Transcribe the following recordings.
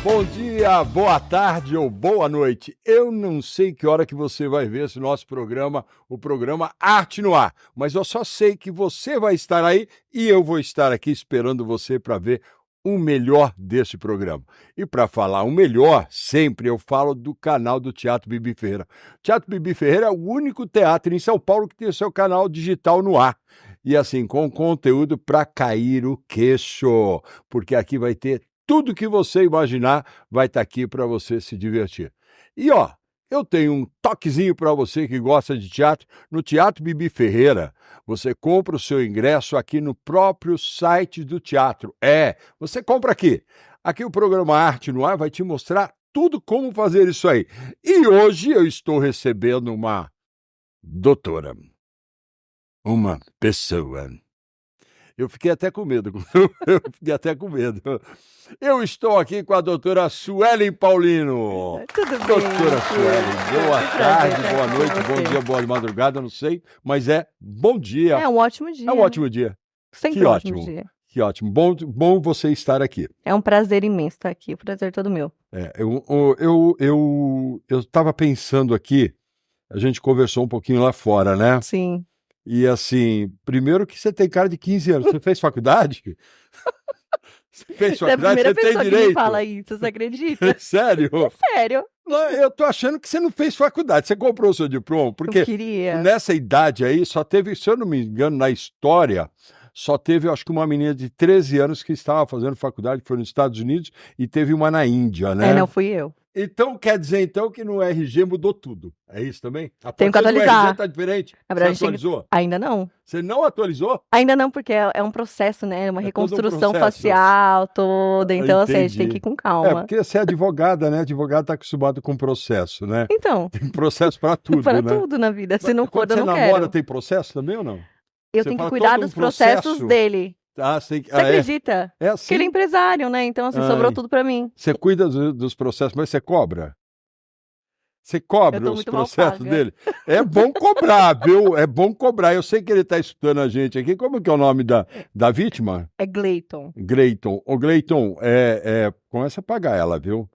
Bom dia, boa tarde ou boa noite. Eu não sei que hora que você vai ver esse nosso programa, o programa Arte no Ar, mas eu só sei que você vai estar aí e eu vou estar aqui esperando você para ver o melhor desse programa. E para falar o melhor, sempre eu falo do canal do Teatro Bibi Ferreira. O Teatro Bibi Ferreira é o único teatro em São Paulo que tem o seu canal digital no ar. E assim, com conteúdo para cair o queixo, porque aqui vai ter tudo que você imaginar, vai estar aqui para você se divertir. E ó, eu tenho um toquezinho para você que gosta de teatro. No Teatro Bibi Ferreira, você compra o seu ingresso aqui no próprio site do teatro. Você compra aqui. Aqui o programa Arte no Ar vai te mostrar tudo como fazer isso aí. E hoje eu estou recebendo uma doutora, uma pessoa. Eu fiquei até com medo. Eu estou aqui com a doutora Suelen Paulino. Tudo bem. Doutora Suelen, boa tarde, boa noite, bom dia, boa madrugada, não sei, mas bom dia. É um ótimo dia. É um ótimo dia. Sempre Que um ótimo. ótimo dia. Que ótimo. Bom você estar aqui. É um prazer imenso estar aqui, o prazer todo meu. Eu estava pensando aqui, a gente conversou um pouquinho lá fora, né? Sim. E assim, primeiro que você tem cara de 15 anos. Você fez faculdade? Você fez Você é a faculdade? primeira Você tem pessoa que me direito? fala isso, você acredita? Sério? Sério. Não, eu tô achando que você não fez faculdade. Você comprou o seu diploma? Porque Eu queria. nessa idade aí, só teve, se eu não me engano, na história, só teve, acho que uma menina de 13 anos que estava fazendo faculdade, que foi nos Estados Unidos, e teve uma na Índia, né? Não, fui eu. Então, quer dizer, que no RG mudou tudo. É isso também? A Tenho que partir do atualizar. RG tá diferente? Na Você verdade, atualizou? Ainda não. Você não atualizou? Ainda não, porque é um processo, né? Uma É todo um reconstrução processo. facial toda. Então, assim, a gente tem Entendi. que ir com calma. Porque você é advogada, né? Advogado tá acostumado com processo, né? Então, Tem processo para tudo, para né? tudo na vida. Se não for, Quando eu você não namora, quero. tem processo também ou não? Eu você tenho que fala cuidar todo um dos processos processo? dele. Você Você acredita? É Porque ele é assim? empresário, né? Então, assim, sobrou Ai. tudo pra mim. Você cuida dos processos, mas você cobra? Você Eu cobra tô os muito mal processos paga. dele? É bom cobrar, viu? É bom cobrar. Eu sei que ele tá escutando a gente aqui. Como que é o nome da vítima? É Gleiton. Gleiton. Ô, Gleiton, começa a pagar ela, viu?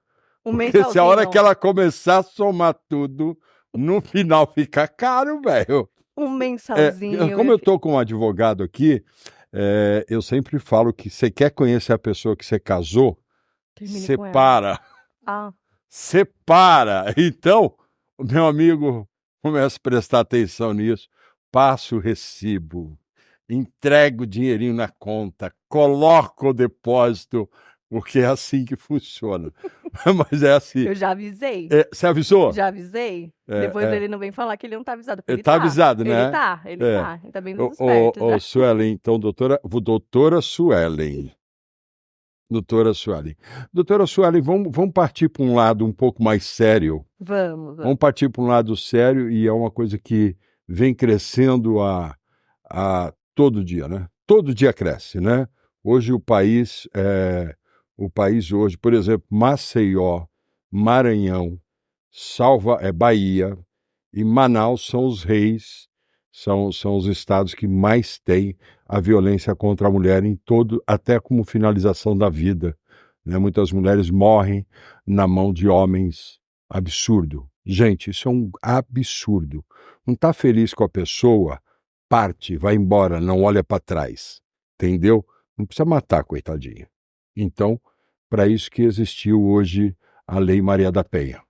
Um Porque se a mensalzinho. hora que ela começar a somar tudo, no final fica caro, velho. Um mensalzinho. Como eu tô com um advogado aqui, eu sempre falo que você quer conhecer a pessoa que você casou, Termine com ela. separa. Ah, Separa. Então, o meu amigo começa a prestar atenção nisso, passa o recibo, entrega o dinheirinho na conta, coloca o depósito, porque é assim que funciona. Mas é assim. eu já avisei. Você avisou? Já avisei. Depois ele não vem falar que ele não tá avisado. Ele tá avisado, né? Ele tá. Ele tá bem nos espertos. Ô, Suelen, então, doutora Suelen. Doutora Suelen. Doutora Suelen, vamos partir para um lado um pouco mais sério. Vamos. Vamos partir para um lado sério e é uma coisa que vem crescendo a todo dia, né? Todo dia cresce, né? Hoje o país hoje, por exemplo, Maceió, Maranhão, Bahia e Manaus são os reis, são os estados que mais têm a violência contra a mulher em todo, até como finalização da vida, né? Muitas mulheres morrem na mão de homens. Absurdo. Gente, isso é um absurdo. Não está feliz com a pessoa, parte, vai embora, não olha para trás. Entendeu? Não precisa matar, coitadinha. Então, para isso que existiu hoje a Lei Maria da Penha.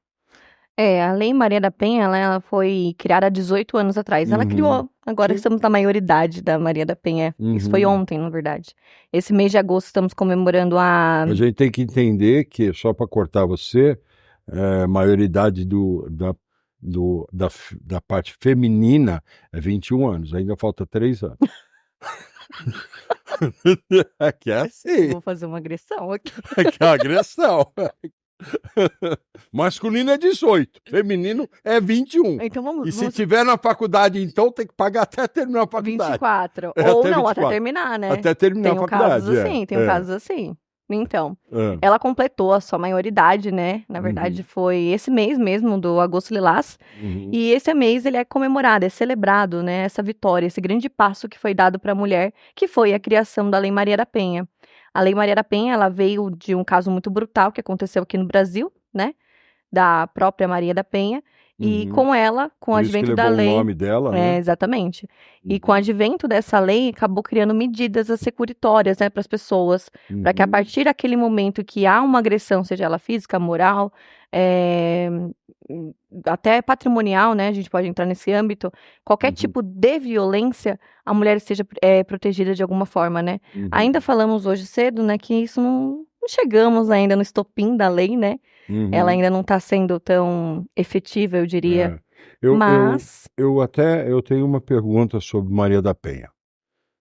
A Lei Maria da Penha, ela foi criada há 18 anos atrás. Ela criou, agora Sim. estamos na maioridade da Maria da Penha. Isso foi ontem, na verdade. Esse mês de agosto estamos comemorando a... A gente tem que entender que, só para cortar você, a maioridade da parte feminina é 21 anos, ainda falta 3 anos. Aqui é assim. Vou fazer uma agressão aqui. Aqui é uma agressão. Masculino é 18, feminino é 21. Então E se tiver na faculdade, então tem que pagar até terminar a faculdade. 24. É, Ou até não, 24. até terminar, né? Até terminar a faculdade. Tem casos assim. Então, É. ela completou a sua maioridade, né? Na verdade, foi esse mês mesmo, do Agosto Lilás. Uhum. E esse mês ele é comemorado, é celebrado, né? Essa vitória, esse grande passo que foi dado para a mulher, que foi a criação da Lei Maria da Penha. A Lei Maria da Penha, ela veio de um caso muito brutal que aconteceu aqui no Brasil, né? Da própria Maria da Penha. E com ela, com o Por isso que advento da levou o lei. nome dela, né? Exatamente. E com o advento dessa lei, acabou criando medidas securitórias, né, para as pessoas, para que a partir daquele momento que há uma agressão, seja ela física, moral, é, até patrimonial, né, a gente pode entrar nesse âmbito, qualquer tipo de violência, a mulher esteja protegida de alguma forma, né? Ainda falamos hoje cedo, né, que isso não chegamos ainda no estopim da lei, né? Ela ainda não está sendo tão efetiva, eu diria. Mas Eu tenho uma pergunta sobre Maria da Penha.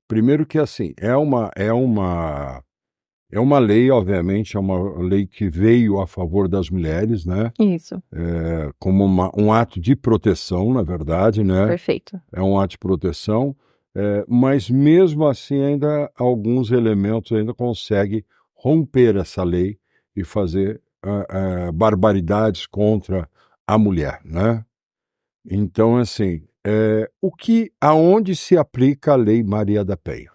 Primeiro que assim, é uma lei, obviamente, é uma lei que veio a favor das mulheres, né? Isso. Como um ato de proteção, na verdade, né? Perfeito. É um ato de proteção, mas mesmo assim ainda alguns elementos ainda conseguem romper essa lei e fazer barbaridades contra a mulher, né? Então, assim, aonde se aplica a Lei Maria da Penha?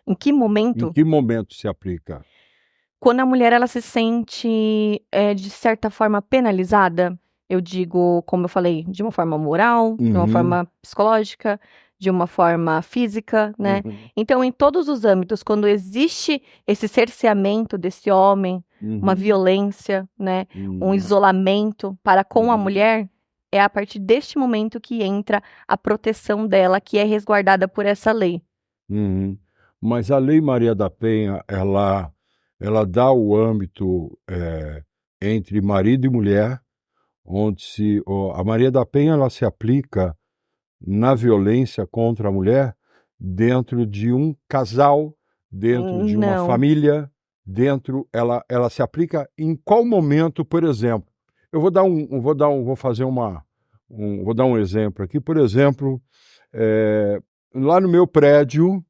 Em que Em momento? que momento se aplica? Quando a mulher ela se sente, de certa forma, penalizada, eu digo, como eu falei, de uma forma moral, de uma forma psicológica, de uma forma física, né? Então, em todos os âmbitos, quando existe esse cerceamento desse homem, uma violência, né, um isolamento para com a mulher, é a partir deste momento que entra a proteção dela, que é resguardada por essa lei. Mas a Lei Maria da Penha, ela dá o âmbito entre marido e mulher, onde a Maria da Penha ela se aplica na violência contra a mulher dentro de um casal, dentro de uma Não. família, ela se aplica em qual momento, por exemplo? Eu vou dar um exemplo aqui, por exemplo, lá no meu prédio,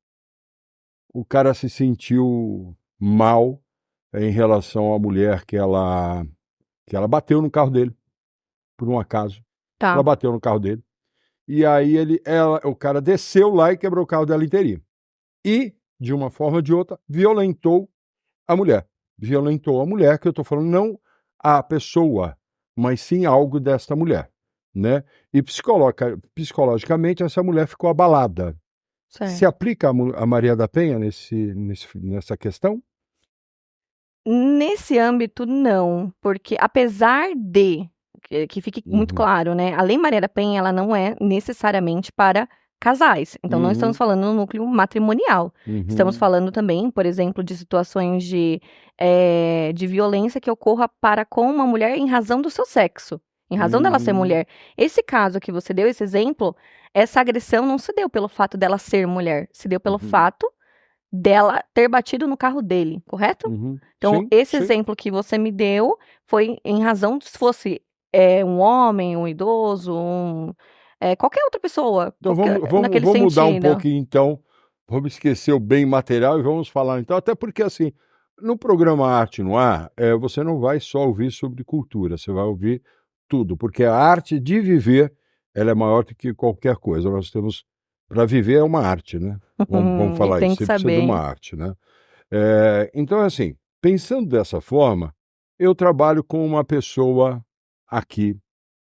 o cara se sentiu mal em relação à mulher que ela bateu no carro dele, por um acaso. Tá. Ela bateu no carro dele. E aí o cara desceu lá e quebrou o carro dela inteirinho. E, de uma forma ou de outra, violentou a mulher. Violentou a mulher, que eu estou falando não a pessoa, mas sim algo desta mulher, né? E psicologicamente essa mulher ficou abalada. Certo. Se aplica a Maria da Penha nessa questão? Nesse âmbito, não, porque apesar de que fique muito claro, né, a Lei Maria da Penha, ela não é necessariamente para casais, então não estamos falando no núcleo matrimonial, estamos falando também, por exemplo, de situações de violência que ocorra para com uma mulher em razão do seu sexo, em razão dela ser mulher. Esse caso que você deu, esse exemplo, essa agressão não se deu pelo fato dela ser mulher, se deu pelo fato dela ter batido no carro dele, correto? Então, Sim, esse sim. exemplo que você me deu foi em razão de se fosse um homem, um idoso, qualquer outra pessoa, Então naquele vamos mudar um sentido. pouquinho, então. Vamos esquecer o bem material e vamos falar, então, até porque, assim, no programa Arte no Ar, você não vai só ouvir sobre cultura, você vai ouvir tudo, porque a arte de viver, ela é maior do que qualquer coisa. Nós temos, para viver é uma arte, né? Vamos E falar tem isso, que você precisa de saber. uma arte, né? Então, assim, pensando dessa forma, eu trabalho com uma pessoa aqui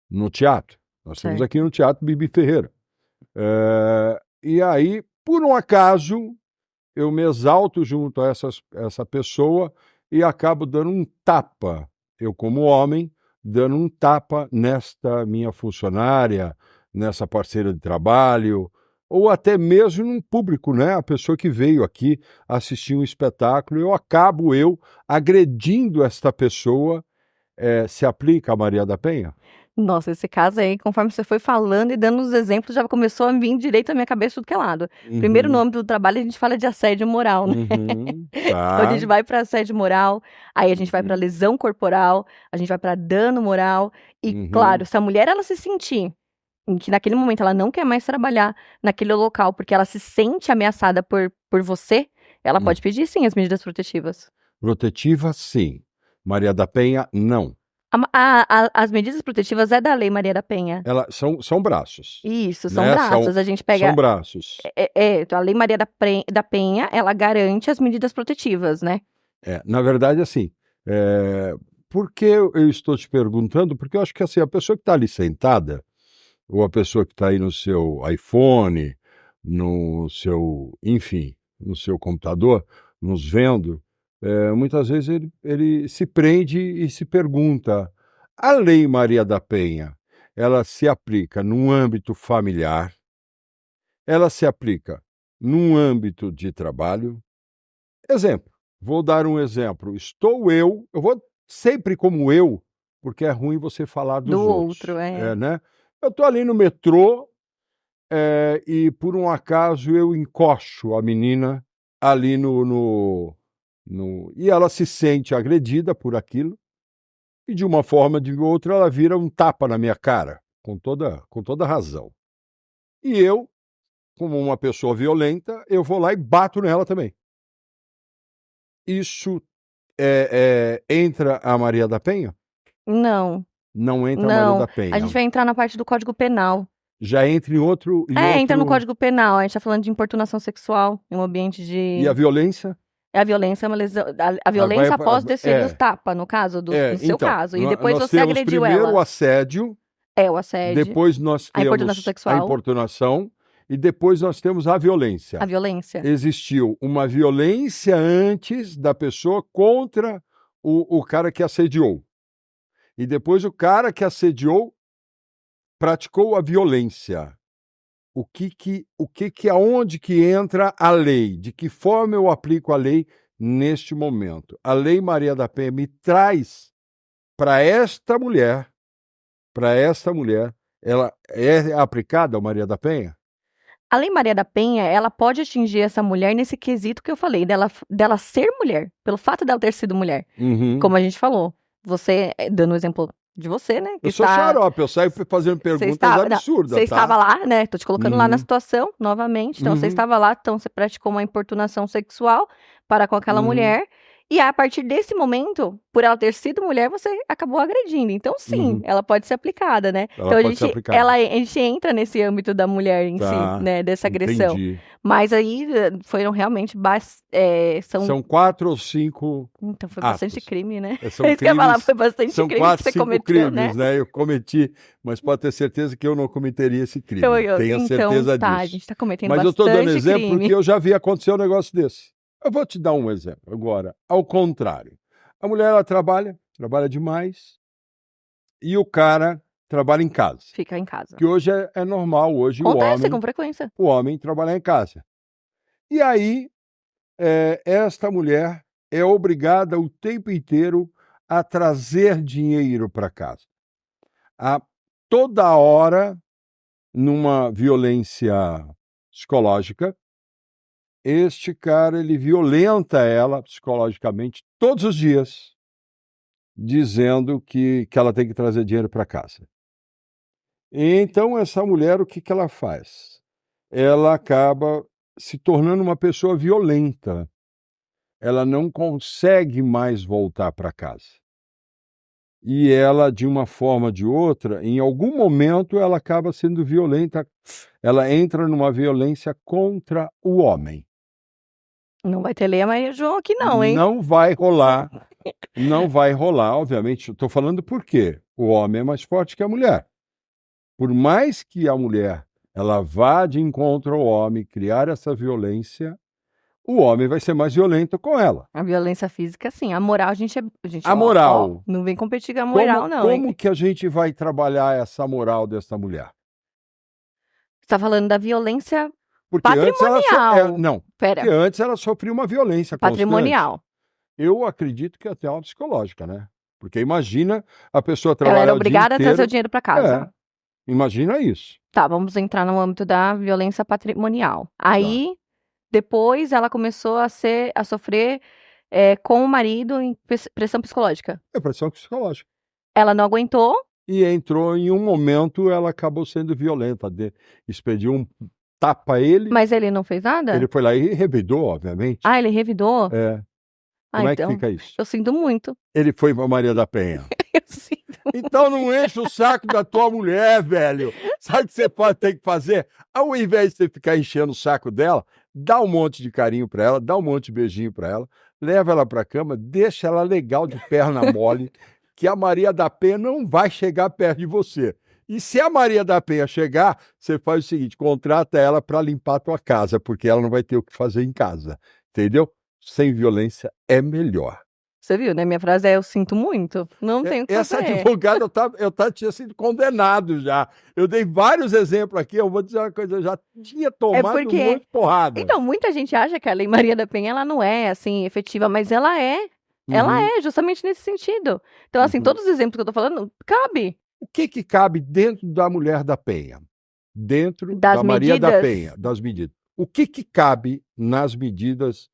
no teatro. Nós temos Certo. aqui no Teatro Bibi Ferreira. E aí, por um acaso, eu me exalto junto a essa pessoa e acabo dando um tapa, eu como homem, dando um tapa nesta minha funcionária, nessa parceira de trabalho, ou até mesmo num público, né? A pessoa que veio aqui assistir um espetáculo, eu acabo agredindo esta pessoa. Se aplica a Maria da Penha? Nossa, esse caso aí, conforme você foi falando e dando os exemplos, já começou a vir direito à minha cabeça tudo que é lado. Primeiro, no âmbito do trabalho, a gente fala de assédio moral, né? Então, a gente vai para assédio moral, aí a gente vai para lesão corporal, a gente vai para dano moral. E, claro, se a mulher ela se sentir em que naquele momento ela não quer mais trabalhar naquele local porque ela se sente ameaçada por você, ela pode pedir sim as medidas protetivas. Protetiva, sim. Maria da Penha, não. As medidas protetivas é da Lei Maria da Penha. São braços. Isso, são né? braços. A gente pega. São braços. A Lei Maria da Penha, ela garante as medidas protetivas, né? Na verdade, assim, por que eu estou te perguntando? Porque eu acho que assim, a pessoa que está ali sentada, ou a pessoa que está aí no seu iPhone, no seu, enfim, no seu computador, nos vendo, muitas vezes ele se prende e se pergunta: a Lei Maria da Penha, ela se aplica num âmbito familiar, ela se aplica num âmbito de trabalho? Exemplo, vou dar um exemplo. Eu vou sempre como eu, porque é ruim você falar dos Do outros. outro, Né? Eu estou ali no metrô e por um acaso eu encosto a menina ali e ela se sente agredida por aquilo e de uma forma ou de outra ela vira um tapa na minha cara, com toda razão. E eu, como uma pessoa violenta, eu vou lá e bato nela também. Isso entra a Maria da Penha? Não. Não entra a Maria da Penha. A gente vai entrar na parte do Código Penal. Já entra em outro... entra no Código Penal. A gente tá falando de importunação sexual em um ambiente de... E a violência? A violência é uma lesão... A violência após descer dos tapas, no caso, no seu caso. E depois você agrediu ela. Primeiro o assédio. O assédio. Depois nós temos a importunação sexual. A importunação. E depois nós temos a violência. A violência. Existiu uma violência antes da pessoa contra o cara que assediou. E depois o cara que assediou praticou a violência. Aonde que entra a lei? De que forma eu aplico a lei neste momento? A Lei Maria da Penha me traz para esta mulher, ela é aplicada a Maria da Penha? A Lei Maria da Penha, ela pode atingir essa mulher nesse quesito que eu falei, dela ser mulher, pelo fato dela ter sido mulher. Uhum. Como a gente falou. Você, dando o exemplo de você, né? Eu sou xarope, eu saio fazendo perguntas absurdas, Você estava lá, né? Tô te colocando lá na situação, novamente. Então, você estava lá, então você praticou uma importunação sexual para com aquela mulher. E a partir desse momento, por ela ter sido mulher, você acabou agredindo. Então, sim, ela pode ser aplicada, né? Então, a gente entra nesse âmbito da mulher em si, né? Dessa agressão. Entendi. Mas aí foram realmente... São 4 ou 5 Então, foi bastante crime, né? São crimes, isso que eu ia falar, foi bastante são crime 4, que você 5 cometeu, crimes, né? Eu cometi, mas pode ter certeza que eu não cometeria esse crime. Tenha certeza disso. A gente tá cometendo mas bastante eu estou dando exemplo crime. porque eu já vi acontecer um negócio desse. Eu vou te dar um exemplo agora, ao contrário. A mulher, ela trabalha demais, e o cara trabalha em casa. Fica em casa. Que hoje é normal, hoje Acontece com frequência. O homem trabalhar em casa. E aí, esta mulher é obrigada o tempo inteiro a trazer dinheiro para casa. A toda hora, numa violência psicológica, este cara, ele violenta ela psicologicamente todos os dias, dizendo que ela tem que trazer dinheiro para casa. E então, essa mulher, o que ela faz? Ela acaba se tornando uma pessoa violenta. Ela não consegue mais voltar para casa. E ela, de uma forma ou de outra, em algum momento, ela acaba sendo violenta. Ela entra numa violência contra o homem. Não vai ter Lei Maria João aqui não, hein? Não vai rolar. Não vai rolar, obviamente. Estou falando por quê? O homem é mais forte que a mulher. Por mais que a mulher ela vá de encontro ao homem, criar essa violência, o homem vai ser mais violento com ela. A violência física, sim. A moral, a moral. Não vem competir com a moral, não. Como que a gente vai trabalhar essa moral dessa mulher? Você está falando da violência porque patrimonial. Porque antes ela sofria uma violência patrimonial. Constante. Eu acredito que até uma psicológica, né? Porque imagina a pessoa trabalhar. Ela era obrigada a trazer o dinheiro para casa. Imagina isso. Tá, vamos entrar no âmbito da violência patrimonial. Aí, depois, ela começou a sofrer com o marido em pressão psicológica. Pressão psicológica. Ela não aguentou. E entrou em um momento, ela acabou sendo violenta. Expediu um tapa a ele. Mas ele não fez nada? Ele foi lá e revidou, obviamente. Ele revidou? Como é que fica isso? Eu sinto muito. Ele foi para Maria da Penha. Então não enche o saco da tua mulher, velho. Sabe o que você ter que fazer? Ao invés de você ficar enchendo o saco dela, dá um monte de carinho pra ela, dá um monte de beijinho pra ela, leva ela pra cama, deixa ela legal de perna mole, que a Maria da Penha não vai chegar perto de você. E se a Maria da Penha chegar, você faz o seguinte, contrata ela para limpar a tua casa, porque ela não vai ter o que fazer em casa, entendeu? Sem violência é melhor. Você viu, né? Minha frase é: eu sinto muito, não tenho o que Essa fazer. advogada, tinha sido condenado já. Eu dei vários exemplos aqui, eu vou dizer uma coisa, eu já tinha tomado um monte de porrada. Então, muita gente acha que a Lei Maria da Penha, ela não é, assim, efetiva, mas ela é. Ela é, justamente nesse sentido. Então, assim, todos os exemplos que eu tô falando, cabe. O que cabe dentro da mulher da Penha? Dentro da Maria da Penha, das medidas. O que cabe nas medidas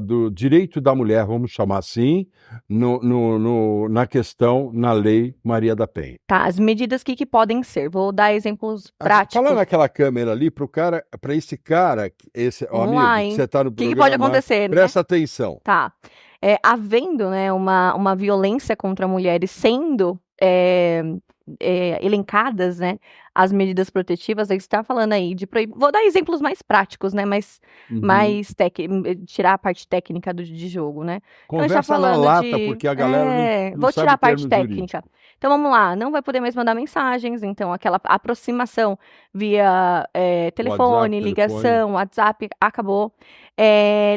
do direito da mulher, vamos chamar assim, na questão, na Lei Maria da Penha? Tá, as medidas que podem ser. Vou dar exemplos práticos. Fala naquela câmera ali para esse cara, amigo, que você está no programa. O que pode acontecer, presta atenção. Tá. Havendo, né, uma violência contra mulheres sendo elencadas, né, as medidas protetivas, aí você está falando aí de proibir. Vou dar exemplos mais práticos, né, mais tirar a parte técnica de jogo, né? Conversa então, na lata, porque a galera não vou sabe tirar a parte técnica. Jurídico. Então vamos lá, não vai poder mais mandar mensagens, então aquela aproximação via telefone, ligação, WhatsApp, acabou.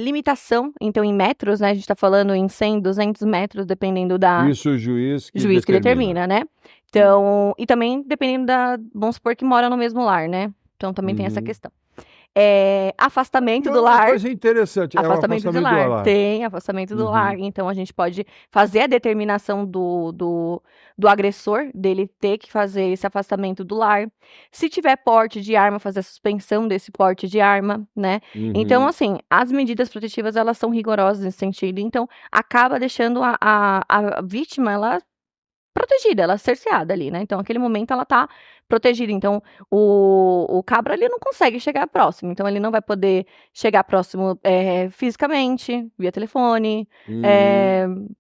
Limitação, então em metros, né, a gente está falando em 100, 200 metros, dependendo da... Isso o juiz que determina, né? Então, e também dependendo vamos supor que mora no mesmo lar, né? Então também tem essa questão. Afastamento do lar. Uma coisa interessante, afastamento do lar. Tem afastamento do lar. Então a gente pode fazer a determinação do agressor, dele ter que fazer esse afastamento do lar. Se tiver porte de arma, fazer a suspensão desse porte de arma, né? Então, assim, as medidas protetivas, elas são rigorosas nesse sentido. Então, acaba deixando a vítima, ela protegida, ela cerceada ali, né? Então, naquele momento, ela tá protegida. Então, o cabra, ele não consegue chegar próximo. Então, ele não vai poder chegar próximo fisicamente, via telefone,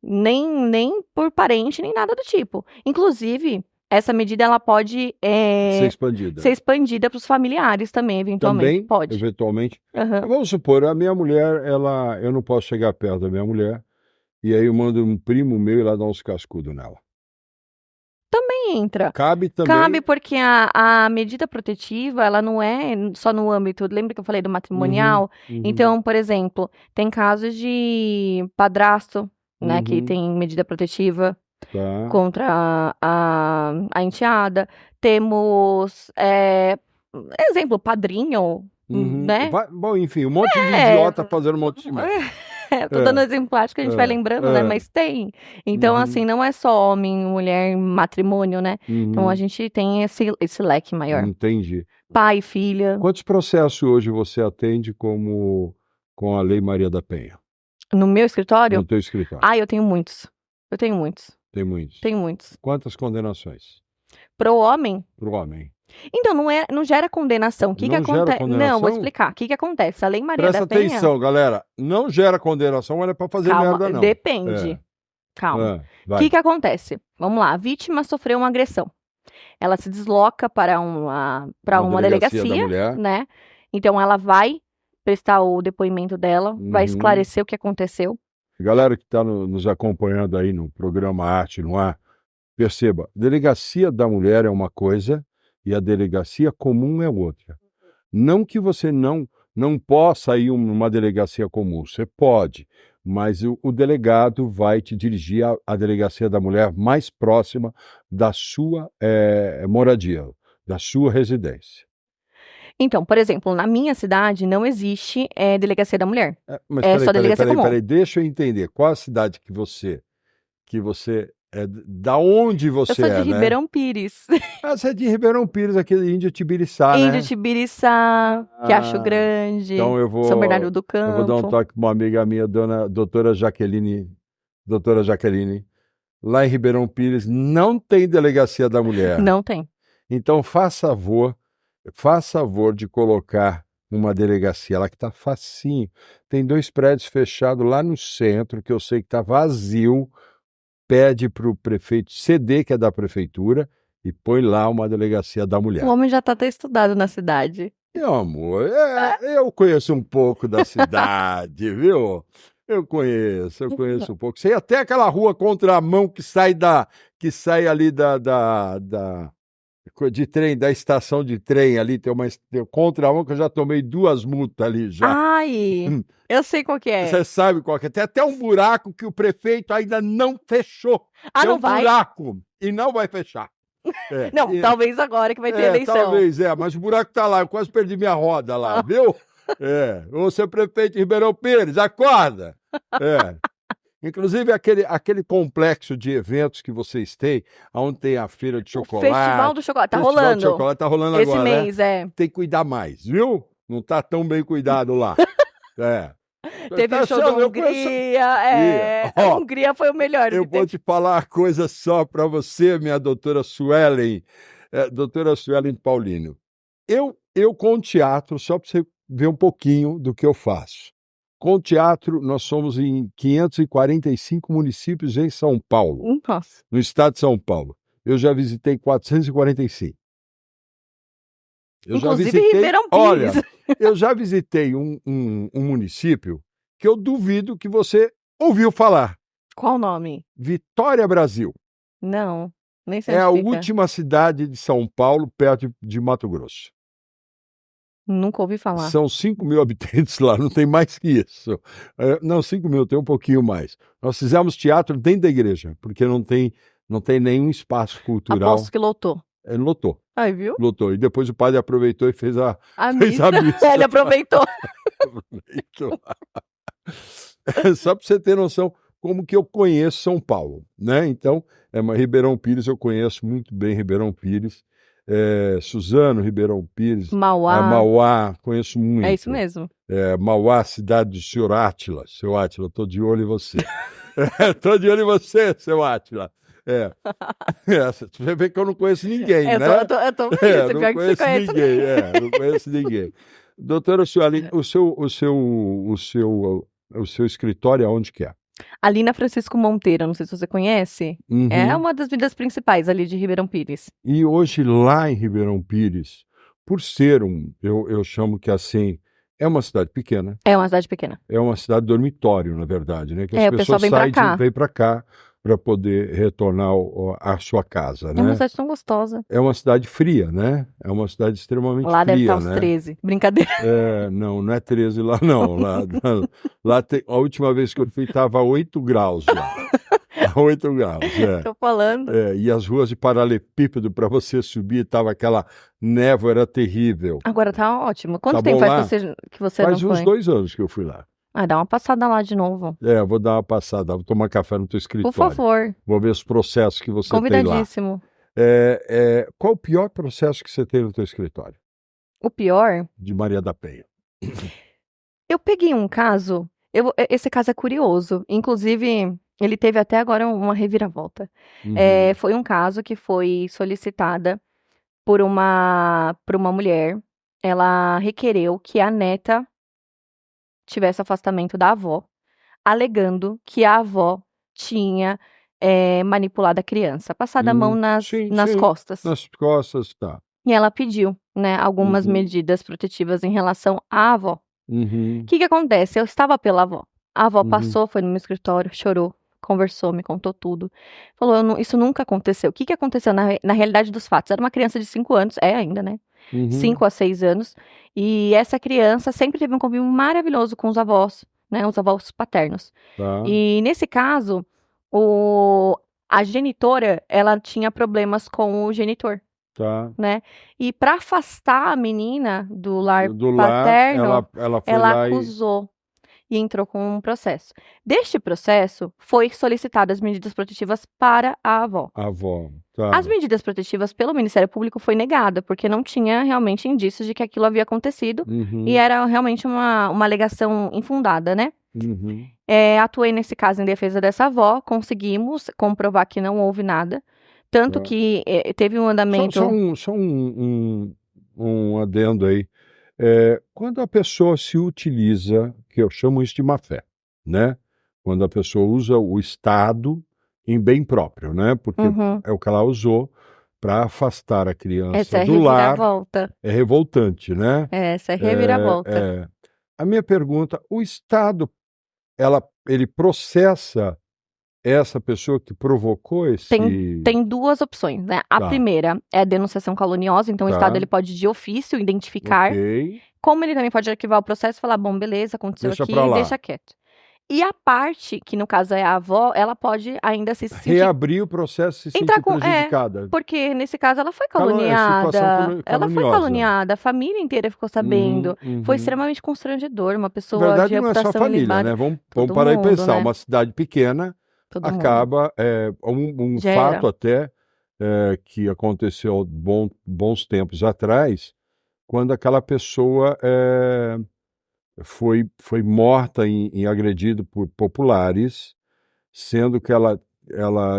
nem por parente, nem nada do tipo. Inclusive, essa medida, ela pode ser expandida para os familiares também, eventualmente. Também, pode. Eventualmente. Vamos supor, a minha mulher, eu não posso chegar perto da minha mulher, e aí eu mando um primo meu ir lá dar uns cascudos nela. Também entra. Cabe também. Cabe porque a medida protetiva, ela não é só no âmbito, lembra que eu falei do matrimonial? Então, por exemplo, tem casos de padrasto, né, que tem medida protetiva contra a enteada. Temos, exemplo, padrinho, né? Bom, enfim, um monte de idiota fazendo um monte de merda. Tô dando exemplo prático que a gente vai lembrando, né? Mas tem. Então, assim, não é só homem, mulher, matrimônio, né? Então, a gente tem esse leque maior. Entendi. Pai, filha. Quantos processos hoje você atende com a Lei Maria da Penha? No meu escritório? No teu escritório. Eu tenho muitos. Tem muitos? Tenho muitos. Quantas condenações? Pro homem? Pro homem. Então, não gera condenação. O que acontece? Não, vou explicar. O que acontece? A Lei Maria da Penha... Presta atenção, galera. Não gera condenação, mas não é pra fazer merda, não. Depende. Calma. O que acontece? Vamos lá. A vítima sofreu uma agressão. Ela se desloca para uma delegacia da mulher, né? Então, ela vai prestar o depoimento dela, vai esclarecer o que aconteceu. Galera que está nos acompanhando aí no programa Arte no Ar, perceba, delegacia da mulher é uma coisa e a delegacia comum é outra. Não que você não possa ir numa delegacia comum, você pode, mas o delegado vai te dirigir à delegacia da mulher mais próxima da sua moradia, da sua residência. Então, por exemplo, na minha cidade não existe delegacia da mulher. Mas só delegacia comum. Peraí, deixa eu entender. Qual a cidade que você da onde você é, né? Eu sou de Ribeirão Pires. Você é de Ribeirão Pires, aquele Índio Tibiriçá, né? Índio Tibiriçá, Riacho Grande, então São Bernardo do Campo. Eu vou dar um toque para uma amiga minha, doutora Jaqueline, lá em Ribeirão Pires, não tem delegacia da mulher. Não tem. Então, faça favor de colocar uma delegacia lá que está facinho. Tem 2 prédios fechados lá no centro, que eu sei que está vazio, pede para o prefeito ceder, que é da prefeitura, e põe lá uma delegacia da mulher. O homem já tá até estudado na cidade. Meu amor, eu conheço um pouco da cidade, viu? Eu conheço um pouco. Sei até aquela rua contramão que sai ali de trem, da estação de trem ali, tem contramão que eu já tomei 2 multas ali já. Ai, eu sei qual que é. Você sabe qual que é? Tem até um buraco que o prefeito ainda não fechou. Ah, Tem não um vai? buraco e não vai fechar. Não, talvez agora que vai ter eleição. Talvez, mas o buraco tá lá, eu quase perdi minha roda lá, viu? Ô, seu prefeito de Ribeirão Pires, acorda! Inclusive, aquele complexo de eventos que vocês têm, onde tem a feira de chocolate. O Festival do Chocolate, tá Festival rolando. de chocolate tá rolando esse agora, mês, né? Tem que cuidar mais, viu? Não tá tão bem cuidado lá. Teve o show da Hungria, a Hungria foi o melhor. Eu vou te falar uma coisa só para você, minha doutora Suelen, doutora Suelen Paulino. Eu com o teatro, só para você ver um pouquinho do que eu faço. Com o teatro, nós somos em 545 municípios em São Paulo. Nossa. No estado de São Paulo. Eu já visitei 445. Inclusive Ribeirão Pires. Olha, eu já visitei um município que eu duvido que você ouviu falar. Qual o nome? Vitória, Brasil. Não, nem sei É a onde fica. última cidade de São Paulo, perto de Mato Grosso. Nunca ouvi falar. São 5 mil habitantes lá, não tem mais que isso. Não, 5 mil, tem um pouquinho mais. Nós fizemos teatro dentro da igreja, porque não tem nenhum espaço cultural. Aposto que lotou. Lotou. Aí, viu? Lotou. E depois o padre aproveitou e fez a missa. Ele aproveitou. Só para você ter noção como que eu conheço São Paulo, né? Então, Ribeirão Pires, eu conheço muito bem Ribeirão Pires. Suzano, Ribeirão Pires. Mauá. Mauá, conheço muito. É isso mesmo. Mauá, cidade do senhor Átila. Seu Átila, estou de olho em você. Estou de olho em você, seu Átila. Você vê que eu não conheço ninguém, né? Eu tô vendo, não conheço ninguém, não conheço ninguém. Doutora Suelen, o seu escritório aonde que é? Ali na Francisco Monteiro, não sei se você conhece. Uhum. É uma das vidas principais ali de Ribeirão Pires. E hoje lá em Ribeirão Pires, por ser eu chamo que assim, é uma cidade pequena. É uma cidade pequena. É uma cidade dormitório, na verdade, né? Que as o pessoal pessoas vem para cá para poder retornar à sua casa, né? É uma cidade tão gostosa. É uma cidade fria, né? É uma cidade extremamente fria, lá deve estar uns né? 13. Brincadeira. Não é 13 lá, não. Lá a última vez que eu fui estava 8 graus lá. 8 graus, Tô falando. E as ruas de paralelepípedo para você subir, tava aquela névoa, era terrível. Agora tá ótimo. Quanto Tá tempo bom faz que você não foi? Faz uns 2 anos que eu fui lá. Dá uma passada lá de novo. Eu vou dar uma passada, vou tomar café no teu escritório. Por favor. Vou ver os processos que você tem lá. Convidadíssimo. Qual o pior processo que você tem no teu escritório? O pior? De Maria da Penha. Eu peguei um caso, esse caso é curioso, inclusive ele teve até agora uma reviravolta. Uhum. Foi um caso que foi solicitada por uma mulher, ela requereu que a neta tivesse afastamento da avó, alegando que a avó tinha manipulado a criança, passado a mão nas costas. Nas costas, tá. E ela pediu, né, algumas medidas protetivas em relação à avó. O que acontece? Eu estava pela avó. A avó passou, foi no meu escritório, chorou, conversou, me contou tudo. Falou, isso nunca aconteceu. O que aconteceu na realidade dos fatos? Era uma criança de 5 anos, ainda, né? 5 a 6 anos. E essa criança sempre teve um convívio maravilhoso com os avós, né? Os avós paternos. Tá. E nesse caso, a genitora, ela tinha problemas com o genitor. Tá. Né? E para afastar a menina do lar paterno, ela acusou e entrou com um processo. Deste processo, foi solicitadas medidas protetivas para a avó. Tá. As medidas protetivas pelo Ministério Público foi negada, porque não tinha realmente indícios de que aquilo havia acontecido e era realmente uma alegação infundada, né? Atuei nesse caso em defesa dessa avó, conseguimos comprovar que não houve nada. Tanto que teve um andamento... Só um adendo aí. Quando a pessoa se utiliza, que eu chamo isso de má-fé, né? Quando a pessoa usa o Estado em bem próprio, né? Porque Uhum. é o que ela usou para afastar a Essa criança é a do lar. reviravolta. É revoltante, né? Essa é a É, reviravolta. é. A minha pergunta, o Estado, ele processa essa pessoa que provocou esse... Tem duas opções, né? A Tá, primeira é a denunciação caluniosa, então o Estado tá, ele pode de ofício identificar, ok, como ele também pode arquivar o processo e falar, bom, beleza, aconteceu deixa pra aqui, lá. deixa quieto. E a parte, que no caso é a avó, ela pode ainda se sentir, Reabrir o processo e se entrar sentir com, prejudicada. porque nesse caso ela foi Situação caluniosa. caluniada, a família inteira ficou Uhum, sabendo, foi uhum. extremamente constrangedor, uma Na pessoa de verdade, não é só reputação família, ilibada, né? Vamos todo parar e mundo, pensar. né? Uma cidade pequena Todo mundo. acaba... um Gera. fato até que aconteceu bons tempos atrás, quando aquela pessoa foi morta e agredida por populares, sendo que ela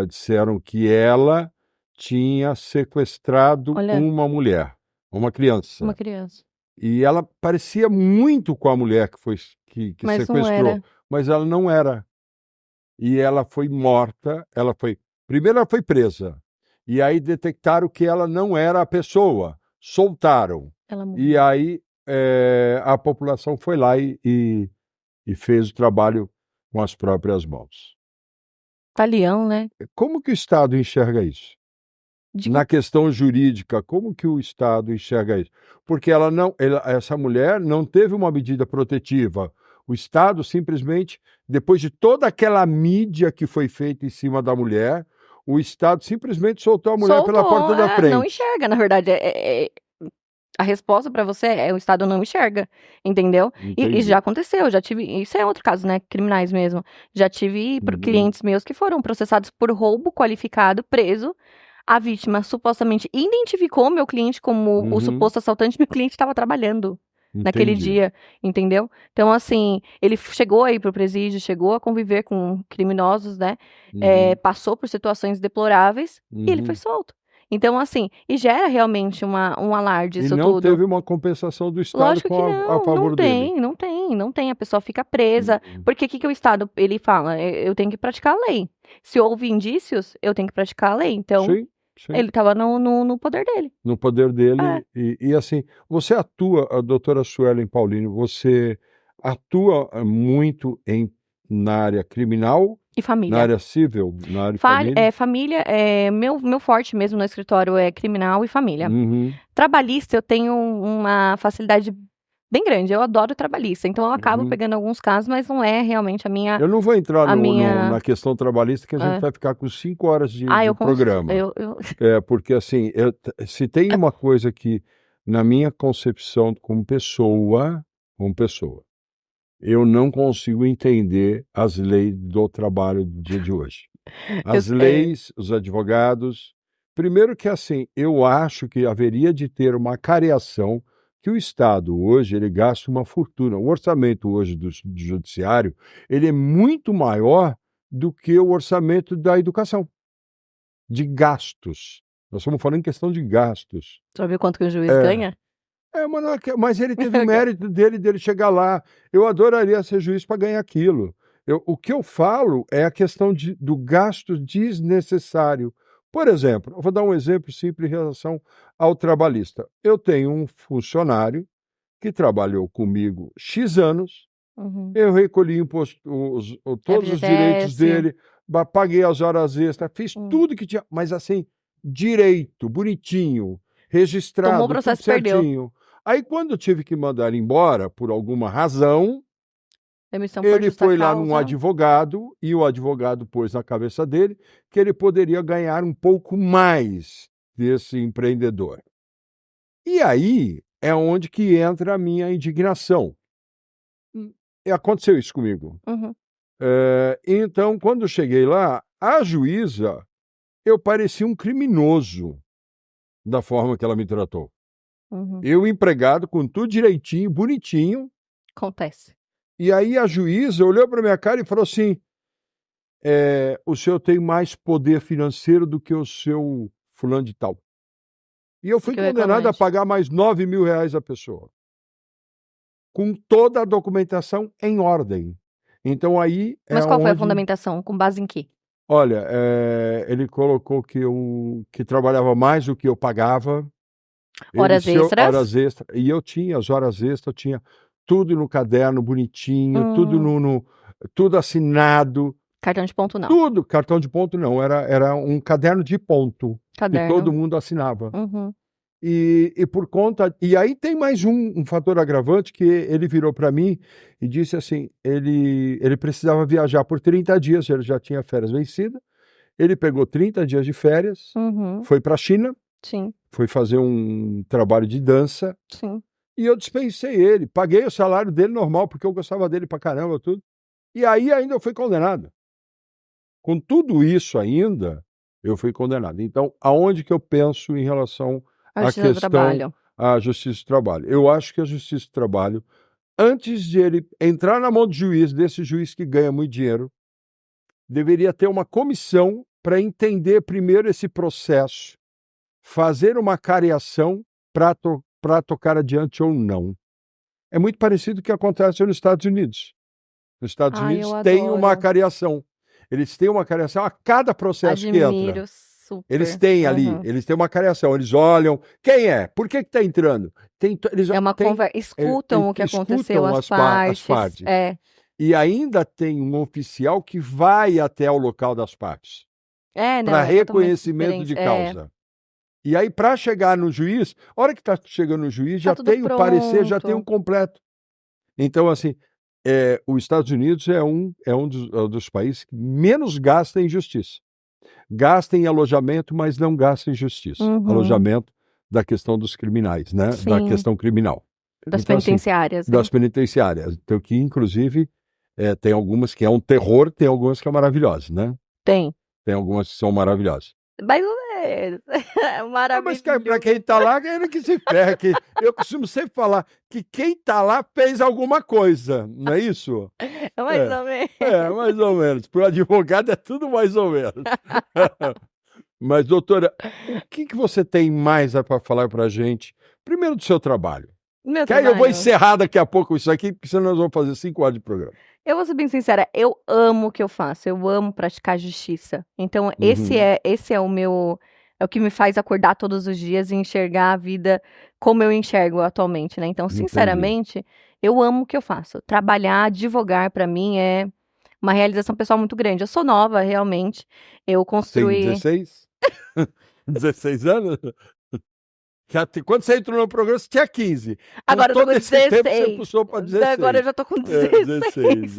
disseram que ela tinha sequestrado Olha, uma mulher, uma uma criança. criança. E ela parecia muito com a mulher que Mas não sequestrou, era. mas ela não era. E ela foi morta, primeiro ela foi presa, e aí detectaram que ela não era a pessoa, soltaram. Ela E morreu. aí a população foi lá e fez o trabalho com as próprias mãos. Talião, né? Como que o Estado enxerga isso? Digo, Na questão jurídica, como que o Estado enxerga isso? Porque essa mulher não teve uma medida protetiva. O Estado simplesmente, depois de toda aquela mídia que foi feita em cima da mulher, o Estado simplesmente soltou a mulher pela porta soltou, da não frente. enxerga, na verdade. A resposta pra você é o Estado não enxerga, entendeu? E Entendi. já aconteceu, já tive. Isso é outro caso, né? Criminais mesmo. Já tive Uhum. clientes meus que foram processados por roubo qualificado, preso. A vítima supostamente identificou meu cliente como o Uhum. suposto assaltante, meu cliente estava trabalhando naquele Entendi. dia, entendeu? Então, assim, ele chegou aí pro presídio, chegou a conviver com criminosos, né? Uhum. Passou por situações deploráveis e ele foi Uhum. solto. Então, assim, e gera realmente um alarde E isso não tudo. teve uma compensação do Estado Lógico que a não, não favor dele. tem, não tem, não tem. A pessoa fica presa. Uhum. Porque o que o Estado, ele fala? Eu tenho que praticar a lei. Se houve indícios, eu tenho que praticar a lei. Então, Sim, sim. ele estava no poder dele. No poder É. dele. E assim, você atua, a doutora Suelen Paulino, você atua muito na área criminal, E na família. área civil, na área de família? Família, meu forte mesmo no escritório é criminal e família. Uhum, Trabalhista, eu tenho uma facilidade bem grande. Eu adoro trabalhista. Então, eu acabo uhum. pegando alguns casos, mas não é realmente Eu não vou entrar a na minha. questão trabalhista, que a gente É. vai ficar com 5 horas Ah, de programa. Porque, assim, se tem uma coisa que, na minha concepção como pessoa, eu não consigo entender as leis do trabalho do dia de hoje. eu As sei. leis, os advogados. Primeiro que, assim, eu acho que haveria de ter uma careação que o Estado hoje ele gasta uma fortuna. O orçamento hoje do judiciário ele é muito maior do que o orçamento da educação, de gastos. Nós estamos falando em questão de gastos. Já viu quanto que o juiz É, ganha? mas, mas ele teve o mérito dele chegar lá. Eu adoraria ser juiz para ganhar aquilo. O que eu falo é a questão do gasto desnecessário. Por exemplo, eu vou dar um exemplo simples em relação ao trabalhista. Eu tenho um funcionário que trabalhou comigo X anos, Uhum. eu recolhi todos os direitos FGTS. dele, paguei as horas extras, fiz Hum. tudo que tinha, mas assim, direito, bonitinho, Tomou o registrado, tudo processo e perdeu. certinho. Aí, quando eu tive que mandar ele embora, por alguma razão, Demissão por ele justa foi lá num causa. advogado e o advogado pôs na cabeça dele que ele poderia ganhar um pouco mais desse empreendedor. E aí é onde que entra a minha indignação. Aconteceu isso comigo. Uhum. Então, quando eu cheguei lá, a juíza, eu parecia um criminoso da forma que ela me tratou. Uhum. Eu, empregado, com tudo direitinho, bonitinho, Acontece. e aí a juíza olhou para minha cara e falou assim: o senhor tem mais poder financeiro do que o seu fulano de tal. E eu fui Porque o condenado a reclamante. pagar mais R$ 9.000 à pessoa, com toda a documentação em ordem. Então aí é Mas qual foi a onde fundamentação? Com base em quê? Olha, ele colocou que trabalhava mais do que eu pagava. Horas extras? Horas extras. E eu tinha as horas extras, eu tinha tudo no caderno, bonitinho, tudo assinado. Cartão de ponto não. Tudo, cartão de ponto não, era um caderno de ponto, que todo mundo assinava. Uhum. E por conta. E aí tem mais um fator agravante que ele virou para mim e disse assim: ele precisava viajar por 30 dias, ele já tinha férias vencidas. Ele pegou 30 dias de férias, foi para a China, Sim. foi fazer um trabalho de dança. Sim. E eu dispensei ele, paguei o salário dele normal, porque eu gostava dele pra caramba, tudo. E aí ainda eu fui condenado. Com tudo isso ainda, eu fui condenado. Então, aonde que eu penso em relação à questão à Justiça do Trabalho? Eu acho que a Justiça do Trabalho, antes de ele entrar na mão do juiz, desse juiz que ganha muito dinheiro, deveria ter uma comissão para entender primeiro esse processo, fazer uma cariação para tocar adiante ou não. É muito parecido com o que acontece nos Estados Unidos. Nos Estados Unidos tem uma cariação. Eles têm uma cariação a cada processo que entra. Super. Eles têm ali, eles têm uma cariação. Eles olham, quem é? Por que está entrando? É uma conversa, escutam o que aconteceu, as partes. E ainda tem um oficial que vai até o local das partes. Para reconhecimento de causa. E aí, para chegar no juiz, a hora que está chegando no juiz, já tem o parecer, já tem um completo. Então, assim, os Estados Unidos é um dos países que menos gasta em justiça. Gasta em alojamento, mas não gasta em justiça. Alojamento da questão dos criminais, né? Sim. Da questão criminal. Das penitenciárias. Assim, das penitenciárias. Então, que, inclusive, tem algumas que é um terror, tem algumas que é maravilhosa, né? Tem algumas que são maravilhosas. Mais ou menos. É maravilhoso. Mas para quem está lá, ele que se ferre. Eu costumo sempre falar que quem está lá fez alguma coisa, não é isso? Mais ou menos. Mais ou menos. Para o advogado é tudo mais ou menos. Mas, doutora, o que você tem mais para falar para a gente? Primeiro do seu trabalho. Aí eu vou encerrar daqui a pouco isso aqui, porque senão nós vamos fazer 5 horas de programa. Eu vou ser bem sincera, eu amo o que eu faço, eu amo praticar justiça. Então, esse é o meu, é o que me faz acordar todos os dias e enxergar a vida como eu enxergo atualmente, né? Então, sinceramente, eu amo o que eu faço. Trabalhar, advogar, para mim, é uma realização pessoal muito grande. Eu sou nova, realmente. Eu construí... Tem 16? 16 anos? Quando você entrou no programa, você tinha 15. Agora eu tô com 16. Tempo, você puxou para 16. Agora eu já tô com 16.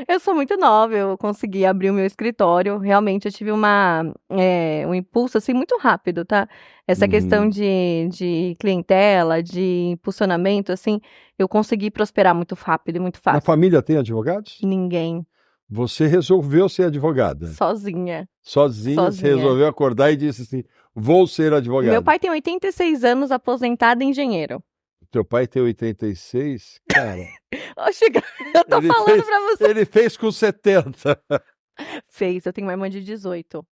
Eu sou muito nova, eu consegui abrir o meu escritório. Realmente, eu tive um impulso, assim, muito rápido, tá? Essa questão de clientela, de impulsionamento, assim, eu consegui prosperar muito rápido e muito fácil. Na família tem advogados? Ninguém. Você resolveu ser advogada? Sozinha. Sozinha, você resolveu acordar e disse assim, vou ser advogada. Meu pai tem 86 anos, aposentado engenheiro. Teu pai tem 86? Cara... eu tô falando pra você. Ele fez com 70. Fez, eu tenho uma irmã de 18.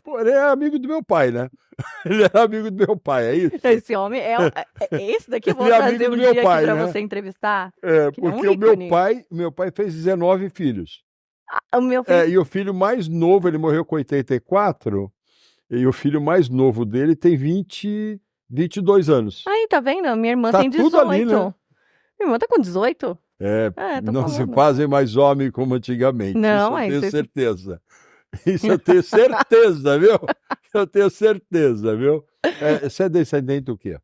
Pô, ele é amigo do meu pai, né? Ele é amigo do meu pai, é isso? Esse homem esse daqui eu vou trazer um dia aqui pra você entrevistar. Porque o meu pai fez 19 filhos. O meu filho... E o filho mais novo, ele morreu com 84, e o filho mais novo dele tem 22 anos. Aí, tá vendo? Minha irmã tem 18. Tudo ali, né? Minha irmã tá com 18. Não se fazem mais homem como antigamente. Não, isso eu tenho certeza. Isso eu tenho certeza, viu? Eu tenho certeza, viu? Você é descendente do quê?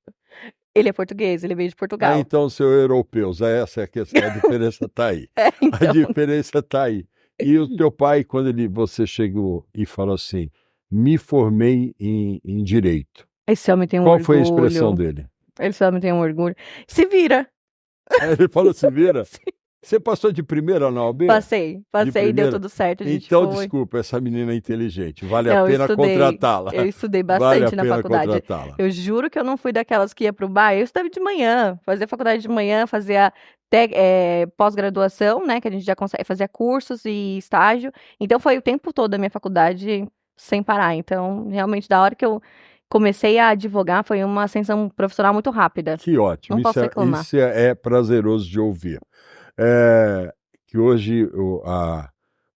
Ele é português, ele veio de Portugal. Então, são europeus, essa é a questão, a diferença está aí. Então. A diferença está aí. E o teu pai, quando você chegou e falou assim, me formei em Direito. Esse homem tem um Qual orgulho. Foi a expressão dele? Esse homem tem um orgulho. Se vira. Ele falou, se vira? Você passou de primeira na OAB? Passei, deu tudo certo. Então, desculpa, essa menina é inteligente. Vale a pena contratá-la. Eu estudei bastante na faculdade. Eu juro que eu não fui daquelas que ia pro bar. Eu estudava de manhã, fazia faculdade de manhã, fazia pós-graduação, né? Que a gente já consegue, fazia cursos e estágio. Então, foi o tempo todo da minha faculdade sem parar. Então, realmente, da hora que eu comecei a advogar, foi uma ascensão profissional muito rápida. Que ótimo. Não posso reclamar. Isso é prazeroso de ouvir. Que hoje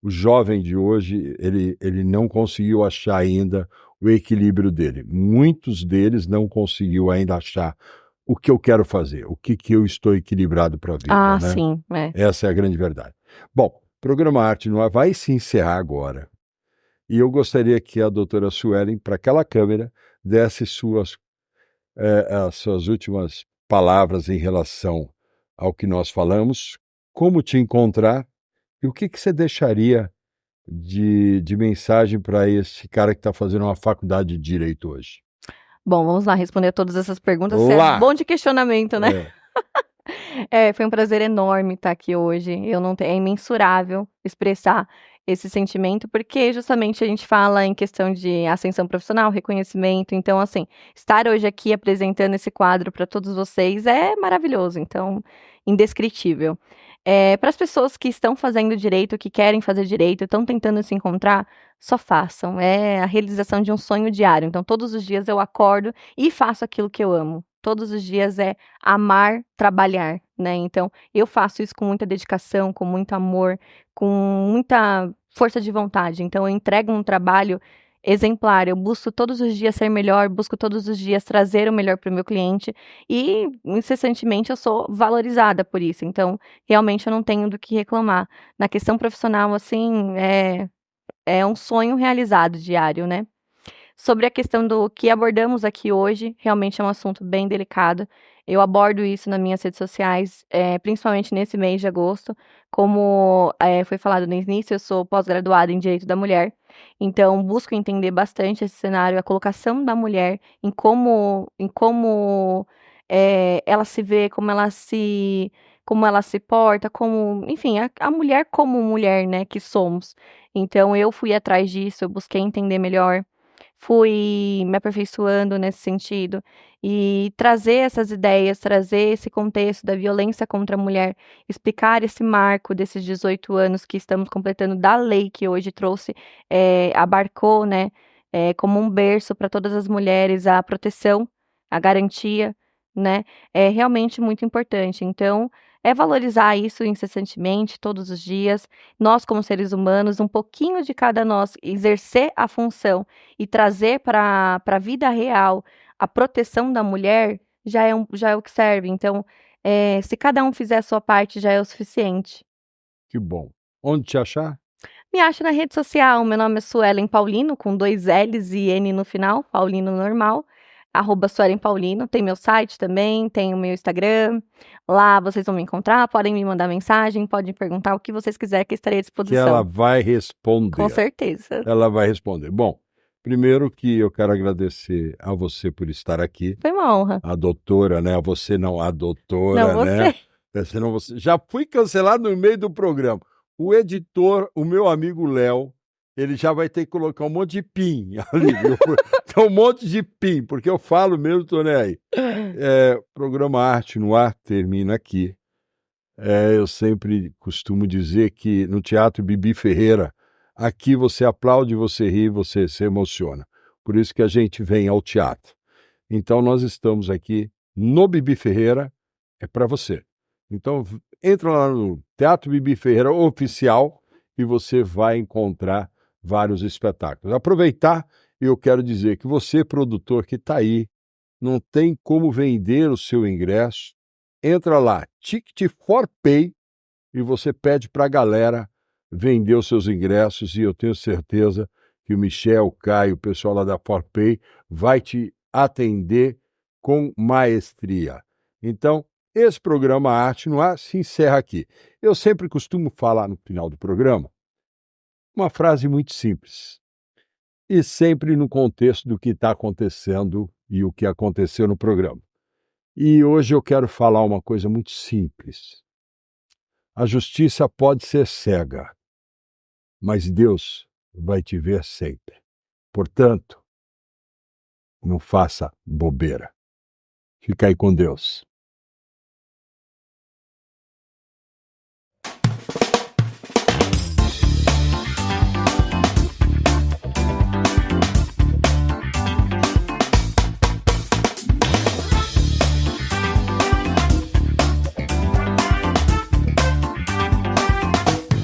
o jovem de hoje, ele não conseguiu achar ainda o equilíbrio dele. Muitos deles não conseguiu ainda achar o que eu quero fazer, o que eu estou equilibrado para a vida, né? Sim, é. Essa é a grande verdade. Bom, o programa Arte no Ar vai se encerrar agora. E eu gostaria que a doutora Suelen, para aquela câmera, desse as suas últimas palavras em relação ao que nós falamos, como te encontrar e o que você deixaria de mensagem para esse cara que está fazendo uma faculdade de Direito hoje. Bom, vamos lá responder todas essas perguntas. Lá. É bom de questionamento, né? Foi um prazer enorme estar aqui hoje. É imensurável expressar esse sentimento, porque justamente a gente fala em questão de ascensão profissional, reconhecimento. Então, assim, estar hoje aqui apresentando esse quadro para todos vocês é maravilhoso. Então, indescritível. Para as pessoas que estão fazendo direito, que querem fazer direito, estão tentando se encontrar, só façam. É a realização de um sonho diário. Então, todos os dias eu acordo e faço aquilo que eu amo. Todos os dias é amar trabalhar, né? Então, eu faço isso com muita dedicação, com muito amor, com muita força de vontade. Então, eu entrego um trabalho exemplar. Eu busco todos os dias ser melhor, busco todos os dias trazer o melhor para o meu cliente e, incessantemente, eu sou valorizada por isso. Então, realmente, eu não tenho do que reclamar. Na questão profissional, assim, é um sonho realizado diário, né? Sobre a questão do que abordamos aqui hoje, realmente é um assunto bem delicado. Eu abordo isso nas minhas redes sociais, principalmente nesse mês de agosto. Como foi falado no início, eu sou pós-graduada em Direito da Mulher, então busco entender bastante esse cenário, a colocação da mulher em como ela se vê, como ela se porta, enfim, a mulher como mulher, né, que somos. Então eu fui atrás disso, eu busquei entender melhor. Fui me aperfeiçoando nesse sentido e trazer essas ideias, trazer esse contexto da violência contra a mulher, explicar esse marco desses 18 anos que estamos completando da lei que hoje trouxe, abarcou, né, como um berço para todas as mulheres a proteção, a garantia, né, é realmente muito importante. Então, é valorizar isso incessantemente, todos os dias, nós como seres humanos, um pouquinho de cada nós, exercer a função e trazer para a vida real a proteção da mulher, já é o que serve. Então, se cada um fizer a sua parte, já é o suficiente. Que bom. Onde te achar? Me acha na rede social, meu nome é Suelen Paulino, com 2 L's e N no final, Paulino normal, @Suelen Paulino, tem meu site também, tem o meu Instagram, lá vocês vão me encontrar, podem me mandar mensagem, podem perguntar o que vocês quiserem que estarei à Que ela disposição. vai responder. Com certeza. Ela vai responder. Bom, primeiro que eu quero agradecer a você por estar aqui. Foi uma honra. A doutora, né? Você não, a doutora, Não, né? você. Senão você... Já fui cancelado no meio do programa. O editor, o meu amigo Léo, ele já vai ter que colocar um monte de pin ali, viu? Tem um monte de pin, porque eu falo mesmo, tô nem aí. Programa Arte no Ar termina aqui. Eu sempre costumo dizer que no Teatro Bibi Ferreira, aqui você aplaude, você ri, você se emociona. Por isso que a gente vem ao teatro. Então nós estamos aqui no Bibi Ferreira, é para você. Então entra lá no Teatro Bibi Ferreira Oficial e você vai encontrar vários espetáculos. Aproveitar, eu quero dizer que você, produtor que está aí, não tem como vender o seu ingresso, entra lá, Ticket for Pay, e você pede para a galera vender os seus ingressos, e eu tenho certeza que o Michel, o Caio, o pessoal lá da For Pay vai te atender com maestria. Então, esse programa Arte no Ar se encerra aqui. Eu sempre costumo falar no final do programa uma frase muito simples, e sempre no contexto do que está acontecendo e o que aconteceu no programa. E hoje eu quero falar uma coisa muito simples. A justiça pode ser cega, mas Deus vai te ver sempre. Portanto, não faça bobeira. Fica aí com Deus.